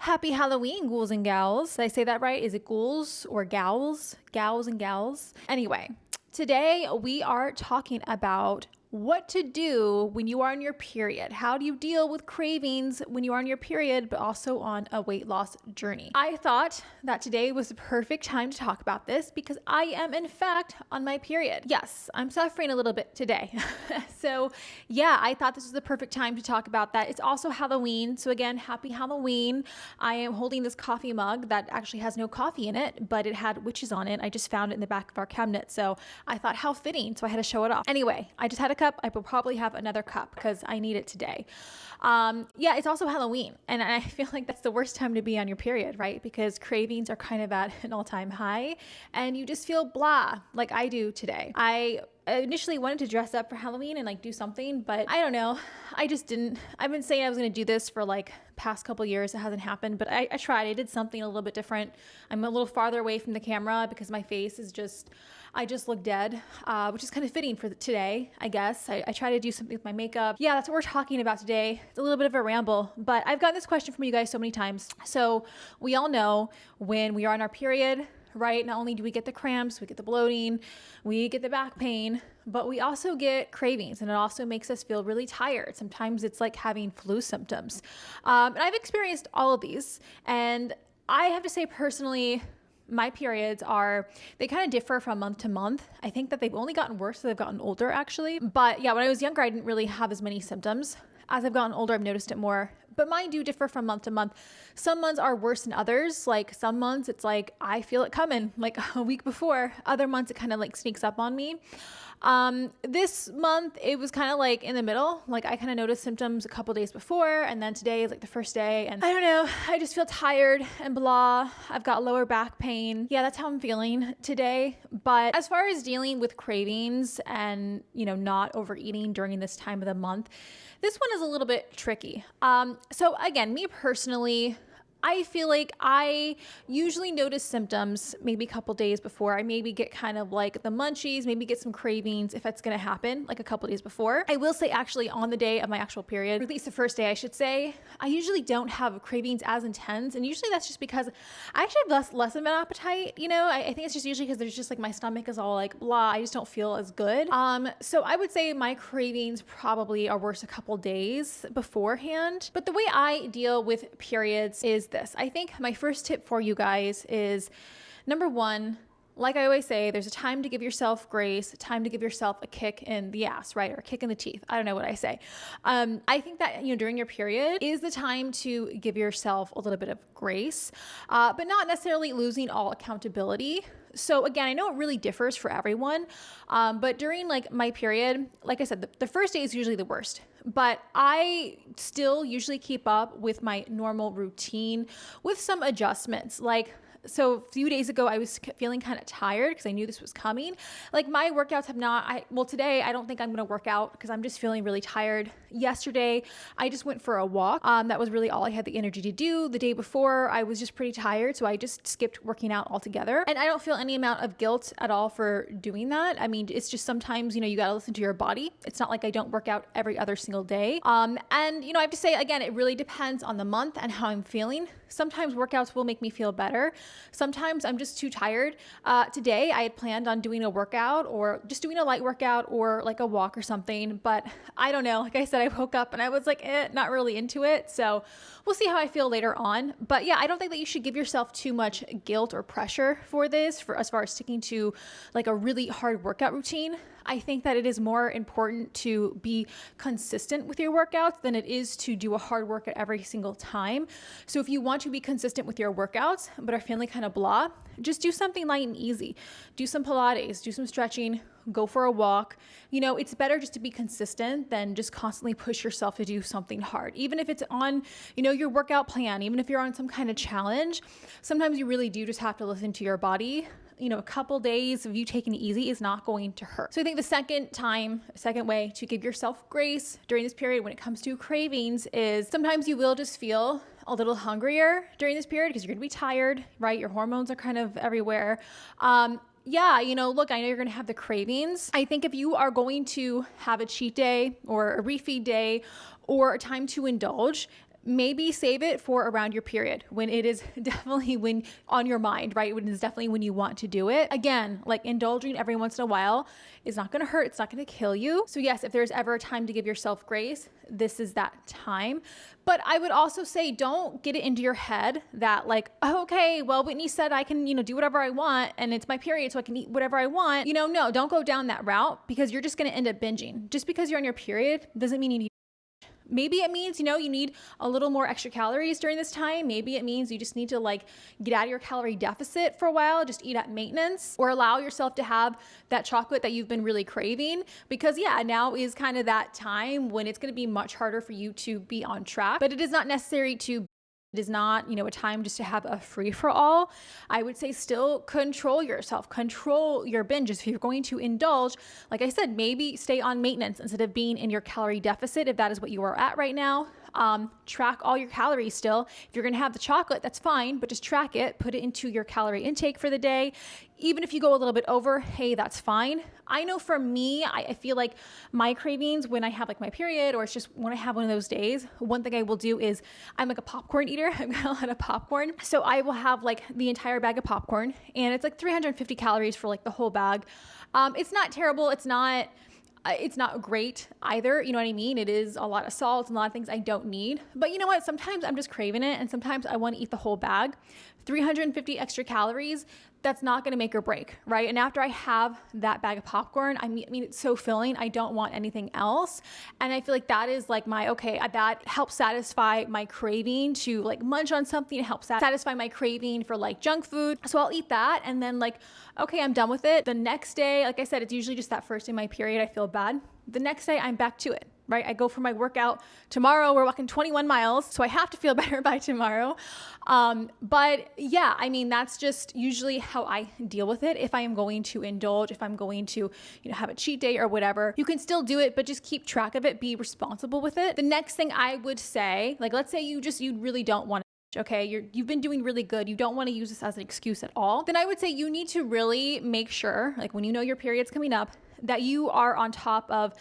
Happy Halloween, ghouls and gals. Did I say that right? Is it ghouls or gals? Gals and gals? Anyway, today we are talking about what to do when you are on your period. How do you deal with cravings when you are on your period, but also on a weight loss journey? I thought that today was the perfect time to talk about this because I am, in fact, on my period. Yes, I'm suffering a little bit today. So, yeah, I thought this was the perfect time to talk about that. It's also Halloween. So, again, happy Halloween. I am holding this coffee mug that actually has no coffee in it, but it had witches on it. I just found it in the back of our cabinet. So, I thought, how fitting. So, I had to show it off. Anyway, I just had a cup. I will probably have another cup because I need it today. Yeah, it's also Halloween. And I feel like that's the worst time to be on your period, right? Because cravings are kind of at an all-time high and you just feel blah like I do today. I initially wanted to dress up for Halloween and like do something, but I don't know. I just didn't. I've been saying I was going to do this for like past couple years. It hasn't happened, but I tried. I did something a little bit different. I'm a little farther away from the camera because my face is I just look dead, which is kind of fitting for today, I guess. I try to do something with my makeup. Yeah, that's what we're talking about today. It's a little bit of a ramble, but I've gotten this question from you guys so many times. So we all know when we are on our period, right? Not only do we get the cramps, we get the bloating, we get the back pain, but we also get cravings, and it also makes us feel really tired. Sometimes it's like having flu symptoms. And I've experienced all of these, and I have to say personally, my periods they kind of differ from month to month. I think that they've only gotten worse as I've gotten older, actually. But yeah, when I was younger, I didn't really have as many symptoms. As I've gotten older, I've noticed it more. But mine do differ from month to month. Some months are worse than others. Like some months, it's like I feel it coming like a week before. Other months, it kind of like sneaks up on me. This month, it was kind of like in the middle. Like I kind of noticed symptoms a couple days before, and then today is like the first day. And I don't know, I just feel tired and blah. I've got lower back pain. Yeah, that's how I'm feeling today. But as far as dealing with cravings and, not overeating during this time of the month, this one is a little bit tricky. So again, me personally, I feel like I usually notice symptoms maybe a couple days before. I maybe get kind of like the munchies, maybe get some cravings if that's going to happen like a couple days before. I will say actually on the day of my actual period, or at least the first day I should say, I usually don't have cravings as intense. And usually that's just because I actually have less of an appetite. I think it's just usually because there's just like my stomach is all like blah. I just don't feel as good. So I would say my cravings probably are worse a couple days beforehand. But the way I deal with periods is this. I think my first tip for you guys is number one, like I always say, there's a time to give yourself grace, a time to give yourself a kick in the ass, right? Or a kick in the teeth. I don't know what I say. I think that, during your period is the time to give yourself a little bit of grace, but not necessarily losing all accountability. So again, I know it really differs for everyone, but during like my period, like I said, the first day is usually the worst, but I still usually keep up with my normal routine with some adjustments. So a few days ago, I was feeling kind of tired because I knew this was coming. Like my workouts today, I don't think I'm going to work out because I'm just feeling really tired. Yesterday, I just went for a walk. That was really all I had the energy to do. The day before, I was just pretty tired. So I just skipped working out altogether. And I don't feel any amount of guilt at all for doing that. I mean, it's just sometimes, you got to listen to your body. It's not like I don't work out every other single day. And, I have to say, again, it really depends on the month and how I'm feeling. Sometimes workouts will make me feel better. Sometimes I'm just too tired. Today I had planned on doing a workout or just doing a light workout or like a walk or something, but I don't know. Like I said, I woke up and I was like, not really into it. So we'll see how I feel later on. But yeah, I don't think that you should give yourself too much guilt or pressure for this, for as far as sticking to like a really hard workout routine. I think that it is more important to be consistent with your workouts than it is to do a hard workout every single time. So if you want to be consistent with your workouts, but are feeling kind of blah, just do something light and easy. Do some Pilates, do some stretching, go for a walk. It's better just to be consistent than just constantly push yourself to do something hard. Even if it's on, your workout plan, even if you're on some kind of challenge, sometimes you really do just have to listen to your body. A couple days of you taking it easy is not going to hurt. So I think the second way to give yourself grace during this period when it comes to cravings is sometimes you will just feel a little hungrier during this period because you're going to be tired, right? Your hormones are kind of everywhere. Look, I know you're going to have the cravings. I think if you are going to have a cheat day or a refeed day or a time to indulge, maybe save it for around your period, when it is definitely when on your mind, right? When it's definitely when you want to do it. Again, like indulging every once in a while is not going to hurt. It's not going to kill you. So yes, if there's ever a time to give yourself grace, this is that time. But I would also say, don't get it into your head that like, oh, okay, well, Whitney said I can, do whatever I want and it's my period, so I can eat whatever I want. No, don't go down that route, because you're just going to end up binging. Just because you're on your period doesn't mean you need. Maybe it means, you need a little more extra calories during this time. Maybe it means you just need to like get out of your calorie deficit for a while, just eat at maintenance, or allow yourself to have that chocolate that you've been really craving. Because now is kind of that time when it's going to be much harder for you to be on track, but it is not necessary to. It is not, a time just to have a free for all. I would say still control yourself, control your binges. If you're going to indulge, like I said, maybe stay on maintenance instead of being in your calorie deficit, if that is what you are at right now. Track all your calories still. If you're going to have the chocolate, that's fine, but just track it, put it into your calorie intake for the day. Even if you go a little bit over, hey, that's fine. I know for me, I feel like my cravings when I have like my period, or it's just when I have one of those days, one thing I will do is I'm like a popcorn eater. I've got a lot of popcorn. So I will have like the entire bag of popcorn, and it's like 350 calories for like the whole bag. It's not terrible. It's not great either. You know what I mean? It is a lot of salt and a lot of things I don't need. But you know what? Sometimes I'm just craving it, and sometimes I want to eat the whole bag. 350 extra calories, that's not going to make or break, right? And after I have that bag of popcorn, I mean, it's so filling. I don't want anything else. And I feel like that is like that helps satisfy my craving to like munch on something. It helps satisfy my craving for like junk food. So I'll eat that. And then like, okay, I'm done with it. The next day, like I said, it's usually just that first day of my period, I feel bad. The next day I'm back to it. Right? I go for my workout tomorrow. We're walking 21 miles. So I have to feel better by tomorrow. But yeah, I mean, that's just usually how I deal with it. If I am going to indulge, if I'm going to, have a cheat day or whatever, you can still do it, but just keep track of it. Be responsible with it. The next thing I would say, like, let's say you really don't want to, okay, you've been doing really good. You don't want to use this as an excuse at all. Then I would say you need to really make sure, like when you know your period's coming up, that you are on top of,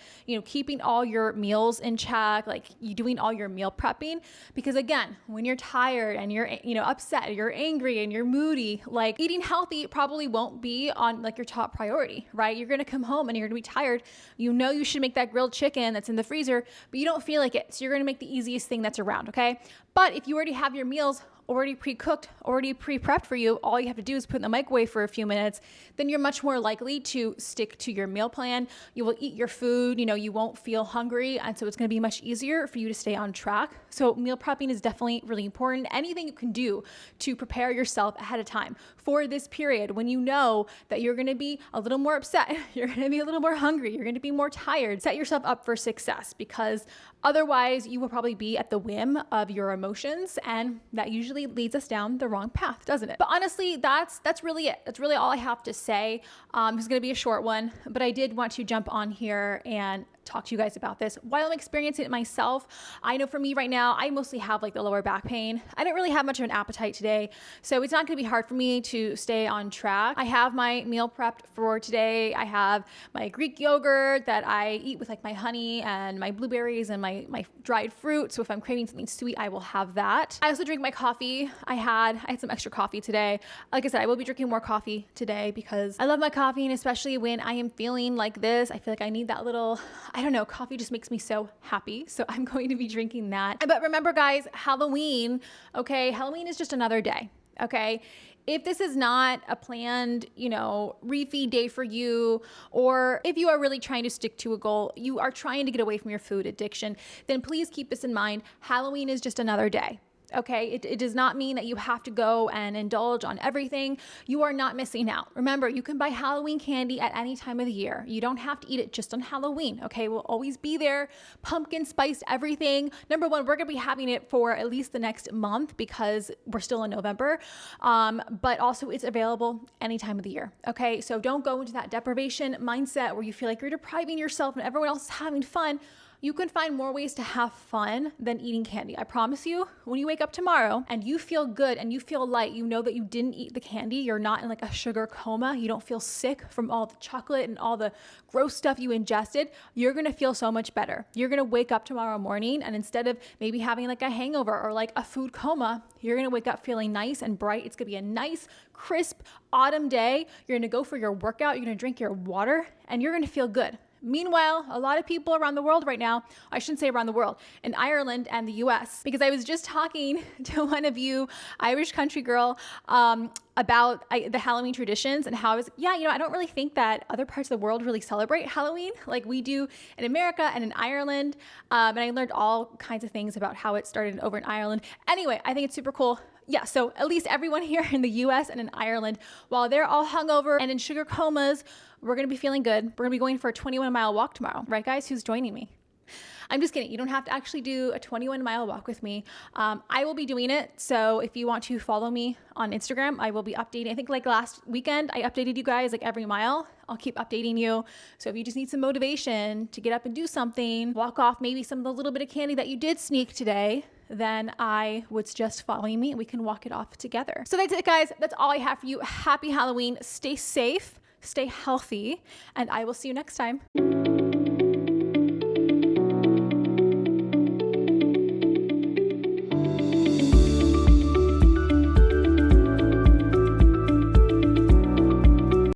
keeping all your meals in check, like you doing all your meal prepping. Because again, when you're tired and you're, upset, you're angry and you're moody, like eating healthy probably won't be on like your top priority, right? You're going to come home and you're going to be tired. You should make that grilled chicken that's in the freezer, but you don't feel like it. So you're going to make the easiest thing that's around. Okay. But if you already have your meals already pre-cooked, already pre-prepped for you, all you have to do is put in the microwave for a few minutes, then you're much more likely to stick to your meal plan. You will eat your food, you won't feel hungry. And so it's going to be much easier for you to stay on track. So meal prepping is definitely really important. Anything you can do to prepare yourself ahead of time for this period, when you know that you're going to be a little more upset, you're going to be a little more hungry, you're going to be more tired, set yourself up for success, because otherwise you will probably be at the whim of your emotions, and that usually leads us down the wrong path, doesn't it? But honestly, that's really it. That's really all I have to say. It's going to be a short one, but I did want to jump on here and talk to you guys about this while I'm experiencing it myself. I know for me right now, I mostly have like the lower back pain. I didn't really have much of an appetite today, so it's not going to be hard for me to stay on track. I have my meal prepped for today. I have my Greek yogurt that I eat with like my honey and my blueberries and my dried fruit. So if I'm craving something sweet, I will have that. I also drink my coffee. I had some extra coffee today. Like I said, I will be drinking more coffee today because I love my coffee, and especially when I am feeling like this, I feel like I need that little, I don't know, coffee just makes me so happy. So I'm going to be drinking that. But remember guys, Halloween, okay, Halloween is just another day, okay? If this is not a planned, refeed day for you, or if you are really trying to stick to a goal, you are trying to get away from your food addiction, then please keep this in mind. Halloween is just another day. Okay, it does not mean that you have to go and indulge on everything. You are not missing out. Remember, you can buy Halloween candy at any time of the year. You don't have to eat it just on Halloween. Okay, we'll always be there. Pumpkin spiced everything. Number one, we're gonna be having it for at least the next month because we're still in November. But also it's available any time of the year. Okay, so don't go into that deprivation mindset where you feel like you're depriving yourself and everyone else is having fun. You can find more ways to have fun than eating candy. I promise you, when you wake up tomorrow and you feel good and you feel light, you know that you didn't eat the candy, you're not in like a sugar coma, you don't feel sick from all the chocolate and all the gross stuff you ingested, you're gonna feel so much better. You're gonna wake up tomorrow morning, and instead of maybe having like a hangover or like a food coma, you're gonna wake up feeling nice and bright. It's gonna be a nice, crisp autumn day. You're gonna go for your workout, you're gonna drink your water, and you're gonna feel good. Meanwhile, a lot of people around the world right now, I shouldn't say around the world, in Ireland and the US, because I was just talking to one of you, Irish country girl, about the Halloween traditions and how I was, I don't really think that other parts of the world really celebrate Halloween like we do in America and in Ireland. And I learned all kinds of things about how it started over in Ireland. Anyway, I think it's super cool. Yeah, so at least everyone here in the US and in Ireland, while they're all hungover and in sugar comas, we're gonna be feeling good. We're gonna be going for a 21-mile walk tomorrow. Right, guys? Who's joining me? I'm just kidding. You don't have to actually do a 21-mile walk with me. I will be doing it. So if you want to follow me on Instagram, I will be updating. I think like last weekend, I updated you guys like every mile. I'll keep updating you. So if you just need some motivation to get up and do something, walk off maybe some of the little bit of candy that you did sneak today, then I would suggest following me and we can walk it off together. So that's it, guys. That's all I have for you. Happy Halloween. Stay safe, stay healthy, and I will see you next time.